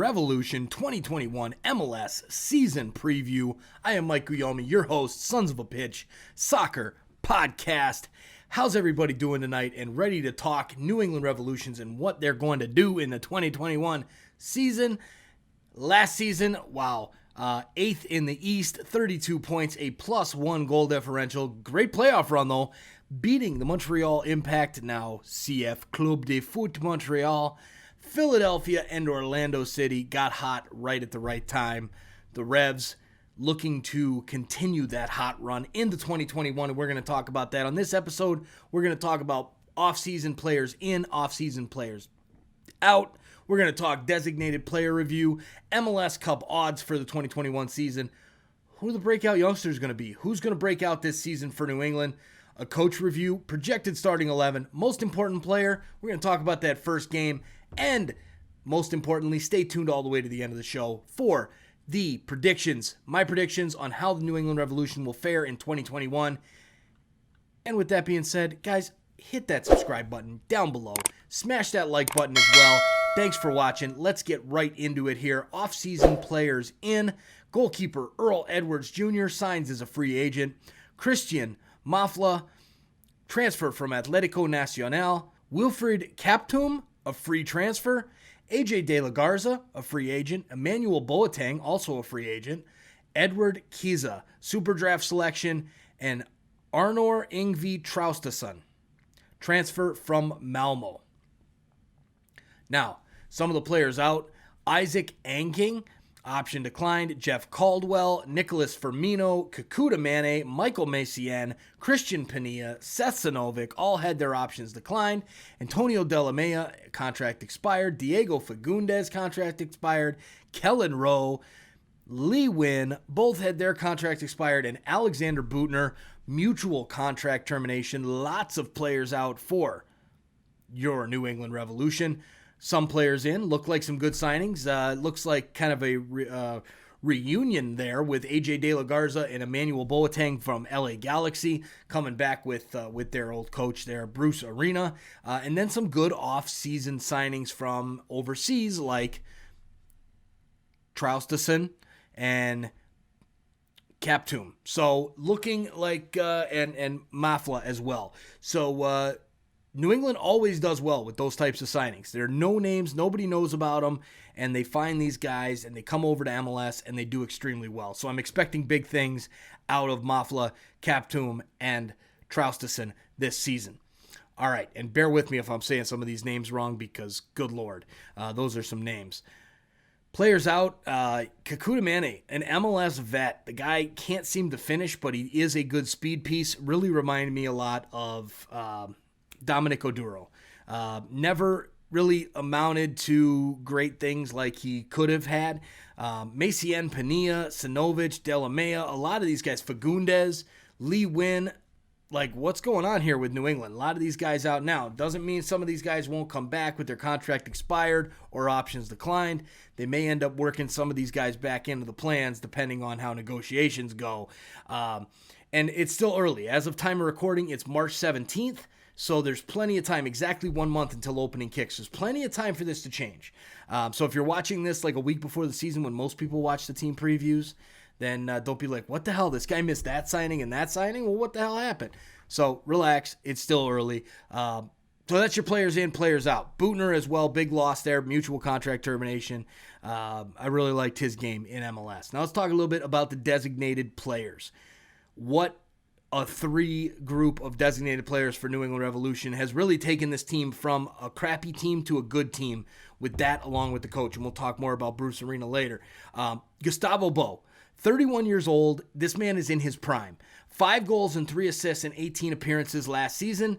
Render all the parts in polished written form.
Revolution 2021 MLS season preview. I am Mike Guillaume, your host, Sons of a Pitch Soccer Podcast. How's everybody doing tonight and ready to talk New England Revolutions and what they're going to do in the 2021 season? Last season, wow, 8th in the East, 32 points, a +1 goal differential. Great playoff run, though, beating the Montreal Impact, now CF Club de Foot Montreal. Philadelphia and Orlando City got hot right at the right time. The Revs looking to continue that hot run into 2021, and we're going to talk about that. On this episode, we're going to talk about off-season players in, off-season players out. We're going to talk designated player review, MLS Cup odds for the 2021 season, who the breakout youngsters going to be, who's going to break out this season for New England, a coach review, projected starting 11, most important player. We're going to talk about that first game, and most importantly, stay tuned all the way to the end of the show for the predictions, my predictions on how the New England Revolution will fare in 2021. And with that being said, guys, hit that subscribe button down below. Smash that like button as well. Thanks for watching. Let's get right into it here. Off-season players in. Goalkeeper Earl Edwards Jr. signs as a free agent. Christian Mafla, transfer from Atletico Nacional. Wilfried Kaptum, a free transfer. AJ De La Garza, a free agent. Emmanuel Boateng, also a free agent. Edward Kiza, super draft selection. And Arnor Ingvi Traustason, transfer from Malmo. Now, some of the players out: Isaac Anking, option declined. Jeff Caldwell, Nicholas Firmino, Kakuta Mane, Michael Macian, Christian Pania, Seth Sinovic all had their options declined. Antonio Delamea, contract expired. Diego Fagundes, contract expired. Kellen Rowe, Lee Win, both had their contracts expired. And Alexander Butner, mutual contract termination. Lots of players out for your New England Revolution. Some players in, look like some good signings. Looks like kind of a reunion there with AJ De La Garza and Emmanuel Boateng from LA Galaxy coming back with their old coach there, Bruce Arena. And then some good off-season signings from overseas like Traustason and Kaptum. So looking like, and Mafla as well. So, New England always does well with those types of signings. There are no names, nobody knows about them, and they find these guys, and they come over to MLS, and they do extremely well. So I'm expecting big things out of Mafla, Kaptum, and Traustason this season. All right, and bear with me if I'm saying some of these names wrong, because good Lord, those are some names. Players out, Kakuta Mane, an MLS vet. The guy can't seem to finish, but he is a good speed piece. Really reminded me a lot of Dominic Oduro. Never really amounted to great things like he could have had. Macian, Pania, Sinovic, Delamea, a lot of these guys, Fagundes, Lee Win. Like, what's going on here with New England? A lot of these guys out now. Doesn't mean some of these guys won't come back with their contract expired or options declined. They may end up working some of these guys back into the plans depending on how negotiations go. And it's still early. As of time of recording, it's March 17th. So there's plenty of time, exactly 1 month until opening kicks. There's plenty of time for this to change. So if you're watching this like a week before the season when most people watch the team previews, then don't be like, what the hell? This guy missed that signing and that signing? Well, what the hell happened? So relax. It's still early. So that's your players in, players out. Butner as well, big loss there, mutual contract termination. I really liked his game in MLS. Now let's talk a little bit about the designated players. What a three group of designated players for New England Revolution has really taken this team from a crappy team to a good team with that along with the coach. And we'll talk more about Bruce Arena later. Gustavo Bo, 31 years old. This man is in his prime. 5 goals and 3 assists in 18 appearances last season.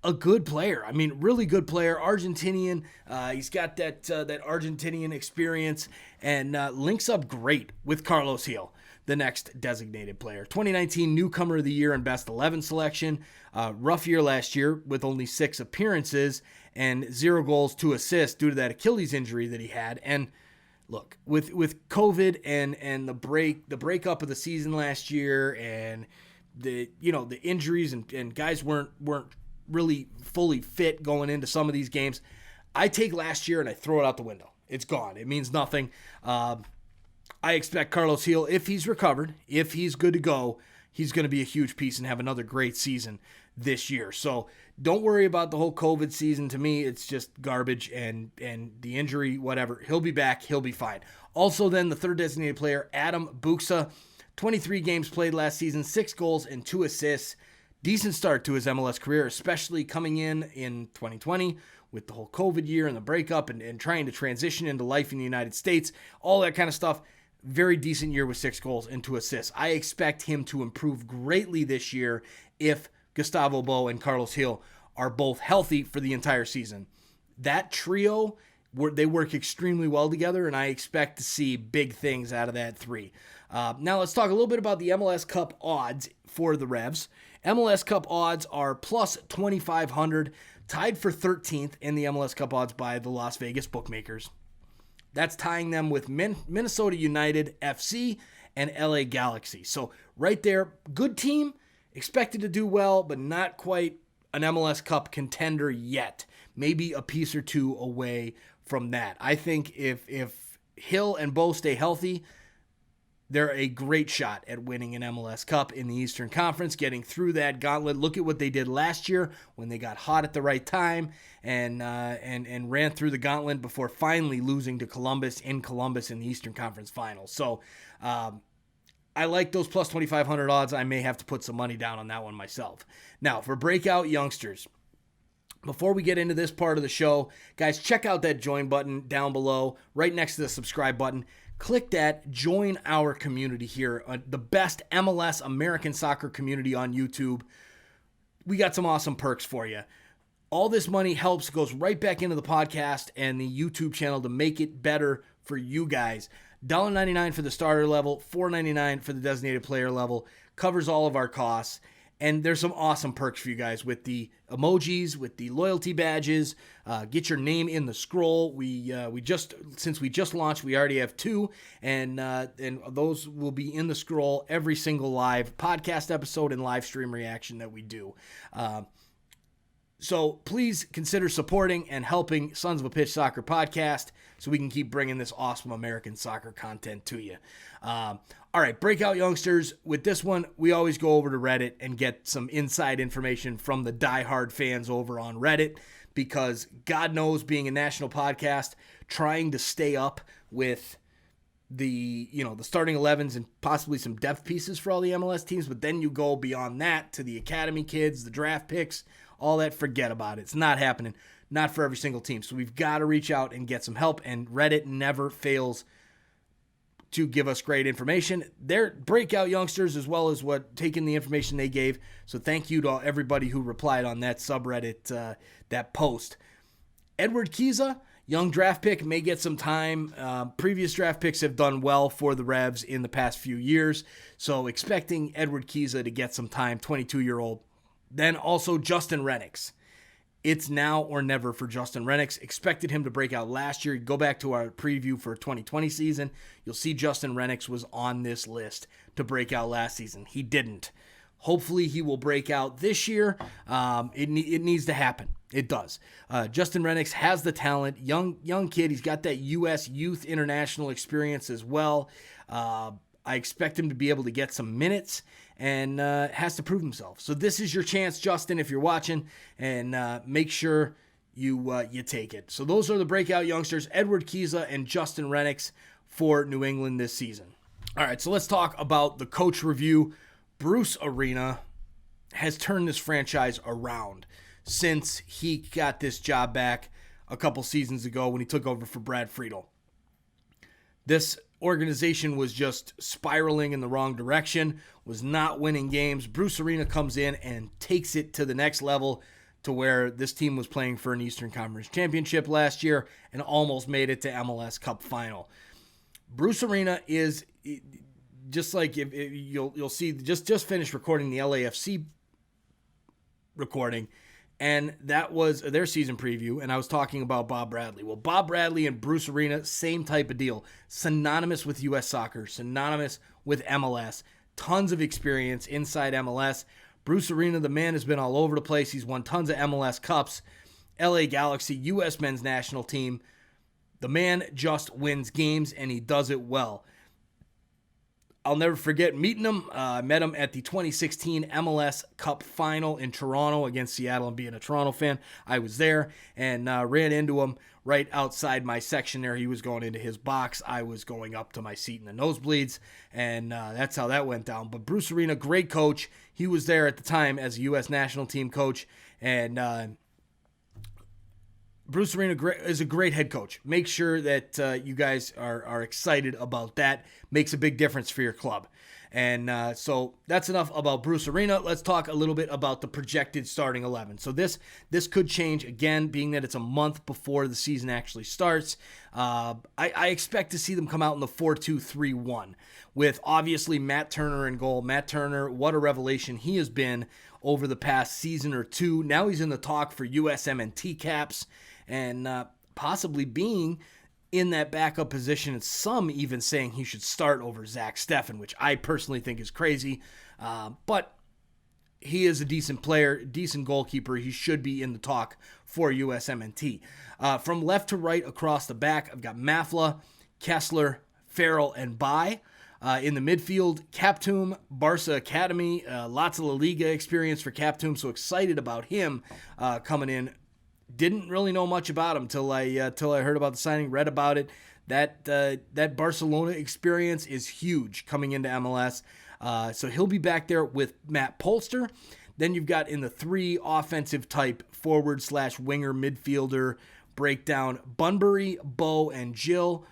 A good player. I mean, really good player. Argentinian. He's got that Argentinian experience and links up great with Carlos Gil, the next designated player. 2019 Newcomer of the Year and Best 11 selection. Rough year last year with only 6 appearances and 0 goals, 2 assists due to that Achilles injury that he had. And look, with COVID and the breakup of the season last year and the injuries and guys weren't really fully fit going into some of these games, I take last year and I throw it out the window. It's gone. It means nothing. I expect Carlos Gil, if he's recovered, if he's good to go, he's going to be a huge piece and have another great season this year. So don't worry about the whole COVID season. To me, it's just garbage and the injury, whatever. He'll be back. He'll be fine. Also then, the third designated player, Adam Buksa, 23 games played last season, 6 goals and 2 assists. Decent start to his MLS career, especially coming in 2020 with the whole COVID year and the breakup and trying to transition into life in the United States, all that kind of stuff. Very decent year with 6 goals and 2 assists. I expect him to improve greatly this year if Gustavo Bo and Carlos Gil are both healthy for the entire season. That trio, they work extremely well together, and I expect to see big things out of that 3. Now let's talk a little bit about the MLS Cup odds for the Revs. MLS Cup odds are plus 2,500, tied for 13th in the MLS Cup odds by the Las Vegas bookmakers. That's tying them with Minnesota United FC and LA Galaxy. So right there, good team, expected to do well, but not quite an MLS Cup contender yet. Maybe a piece or 2 away from that. I think if Gil and Bo stay healthy, they're a great shot at winning an MLS Cup in the Eastern Conference, getting through that gauntlet. Look at what they did last year when they got hot at the right time and ran through the gauntlet before finally losing to Columbus in the Eastern Conference Finals. So I like those plus 2,500 odds. I may have to put some money down on that one myself. Now, for Breakout Youngsters, before we get into this part of the show, guys, check out that join button down below, right next to the subscribe button. Click that, join our community here, the best MLS American soccer community on YouTube. We got some awesome perks for you. All this money goes right back into the podcast and the YouTube channel to make it better for you guys. $1.99 for the starter level, $4.99 for the designated player level, covers all of our costs. And there's some awesome perks for you guys with the emojis, with the loyalty badges. Get your name in the scroll. Since we just launched, we already have 2, and those will be in the scroll every single live podcast episode and live stream reaction that we do. So please consider supporting and helping Sons of a Pitch Soccer Podcast so we can keep bringing this awesome American soccer content to you. All right, Breakout Youngsters, with this one, we always go over to Reddit and get some inside information from the diehard fans over on Reddit because God knows, being a national podcast, trying to stay up with the starting 11s and possibly some depth pieces for all the MLS teams, but then you go beyond that to the academy kids, the draft picks, all that, forget about it. It's not happening. Not for every single team. So we've got to reach out and get some help, and Reddit never fails to give us great information. They're Breakout Youngsters as well as taking the information they gave. So thank you to everybody who replied on that subreddit, that post. Edward Kiza, young draft pick, may get some time. Previous draft picks have done well for the Revs in the past few years. So expecting Edward Kiza to get some time, 22-year-old. Then also Justin Rennicks. It's now or never for Justin Rennicks. Expected him to break out last year. Go back to our preview for 2020 season. You'll see Justin Rennicks was on this list to break out last season. He didn't. Hopefully he will break out this year. It needs to happen. It does. Justin Rennicks has the talent. Young kid. He's got that U.S. Youth International experience as well. I expect him to be able to get some minutes and has to prove himself. So this is your chance, Justin, if you're watching, and make sure you take it. So those are the Breakout Youngsters, Edward Kiza and Justin Rennicks for New England this season. All right, so let's talk about the coach review. Bruce Arena has turned this franchise around since he got this job back a couple seasons ago when he took over for Brad Friedel. This organization was just spiraling in the wrong direction, was not winning games. Bruce Arena comes in and takes it to the next level to where this team was playing for an Eastern Conference championship last year and almost made it to MLS Cup final. Bruce Arena is just like if you'll see, just finished recording the LAFC recording, and that was their season preview, and I was talking about Bob Bradley. Well, Bob Bradley and Bruce Arena, same type of deal. Synonymous with U.S. soccer, synonymous with MLS. Tons of experience inside MLS. Bruce Arena, the man, has been all over the place. He's won tons of MLS Cups. LA Galaxy, U.S. men's national team. The man just wins games, and he does it well. I'll never forget meeting him. I met him at the 2016 MLS Cup Final in Toronto against Seattle, and being a Toronto fan, I was there and ran into him right outside my section there. He was going into his box. I was going up to my seat in the nosebleeds, and that's how that went down. But Bruce Arena, great coach. He was there at the time as a U.S. national team coach, and Bruce Arena is a great head coach. Make sure that you guys are excited about that. Makes a big difference for your club. And so that's enough about Bruce Arena. Let's talk a little bit about the projected starting 11. So this could change, again, being that it's a month before the season actually starts. I expect to see them come out in the 4-2-3-1 with obviously Matt Turner in goal. Matt Turner, what a revelation he has been over the past season or two. Now he's in the talk for USMNT caps and possibly being in that backup position, and some even saying he should start over Zach Steffen, which I personally think is crazy. But he is a decent player, decent goalkeeper. He should be in the talk for USMNT. From left to right across the back, I've got Mafla, Kessler, Farrell, and Bai. In the midfield, Captum, Barca Academy, lots of La Liga experience for Captum, so excited about him coming in. Didn't really know much about him till I heard about the signing, read about it. That Barcelona experience is huge coming into MLS. So he'll be back there with Matt Polster. Then you've got in the three offensive type forward/winger midfielder breakdown, Bunbury, Bow, and Jill.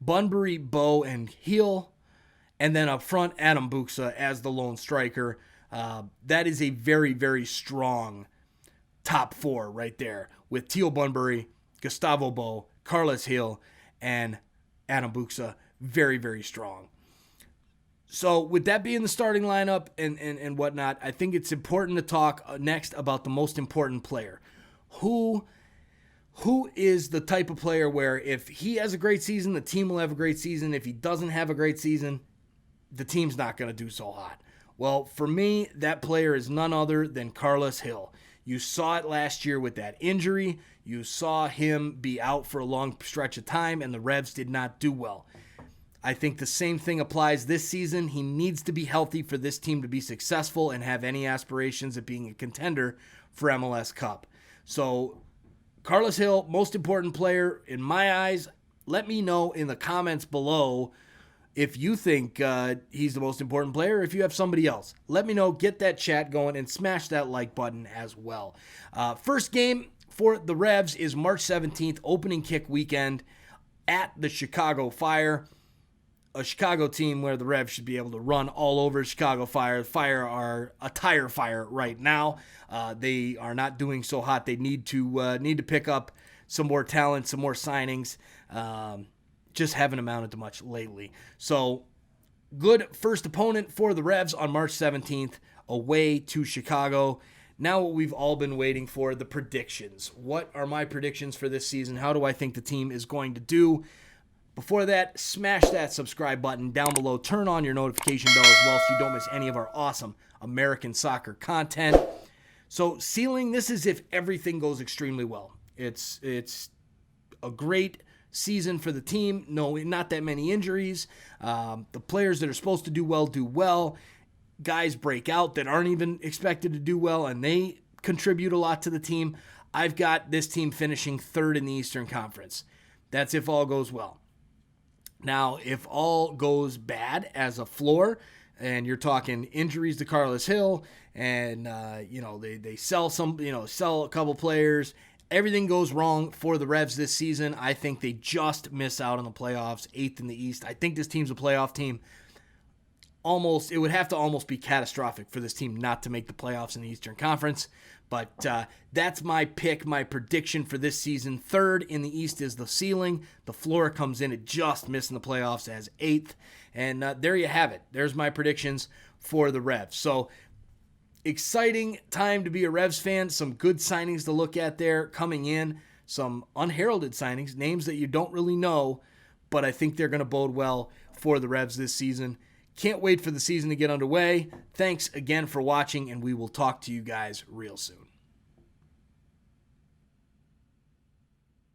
Bunbury, Bow, and Heel. And then up front, Adam Buxa as the lone striker. That is a very, very strong top four right there with Teal Bunbury, Gustavo Bow, Carlos Hill, and Adam Buxa. Very, very strong. So with that being the starting lineup and whatnot, I think it's important to talk next about the most important player. Who is the type of player where if he has a great season, the team will have a great season. If he doesn't have a great season, the team's not going to do so hot. Well, for me, that player is none other than Carlos Hill. You saw it last year with that injury. You saw him be out for a long stretch of time, and the Revs did not do well. I think the same thing applies this season. He needs to be healthy for this team to be successful and have any aspirations of being a contender for MLS Cup. So, Carlos Hill, most important player in my eyes. Let me know in the comments below if you think he's the most important player, or if you have somebody else. Let me know, get that chat going, and smash that like button as well. First game for the Revs is March 17th, opening kick weekend at the Chicago Fire. A Chicago team where the Revs should be able to run all over Chicago Fire. The Fire are a tire fire right now. They are not doing so hot. They need to pick up some more talent, some more signings. Just haven't amounted to much lately. So, good first opponent for the Revs on March 17th, away to Chicago. Now what we've all been waiting for, the predictions. What are my predictions for this season? How do I think the team is going to do? Before that, smash that subscribe button down below. Turn on your notification bell as well so you don't miss any of our awesome American soccer content. So, ceiling, this is if everything goes extremely well. It's a great season for the team. No, not that many injuries. The players that are supposed to do well. Guys break out that aren't even expected to do well, and they contribute a lot to the team. I've got this team finishing third in the Eastern Conference. That's if all goes well. Now, if all goes bad as a floor, and you're talking injuries to Carlos Hill, and they sell a couple players, everything goes wrong for the Revs this season. I think they just miss out on the playoffs, 8th in the East. I think this team's a playoff team. It would have to almost be catastrophic for this team not to make the playoffs in the Eastern Conference. But that's my pick, my prediction for this season. Third in the East is the ceiling. The floor comes in at just missing the playoffs as 8th. And there you have it. There's my predictions for the Revs. So, exciting time to be a Revs fan. Some good signings to look at there coming in. Some unheralded signings, names that you don't really know, but I think they're going to bode well for the Revs this season. Can't wait for the season to get underway. Thanks again for watching, and we will talk to you guys real soon.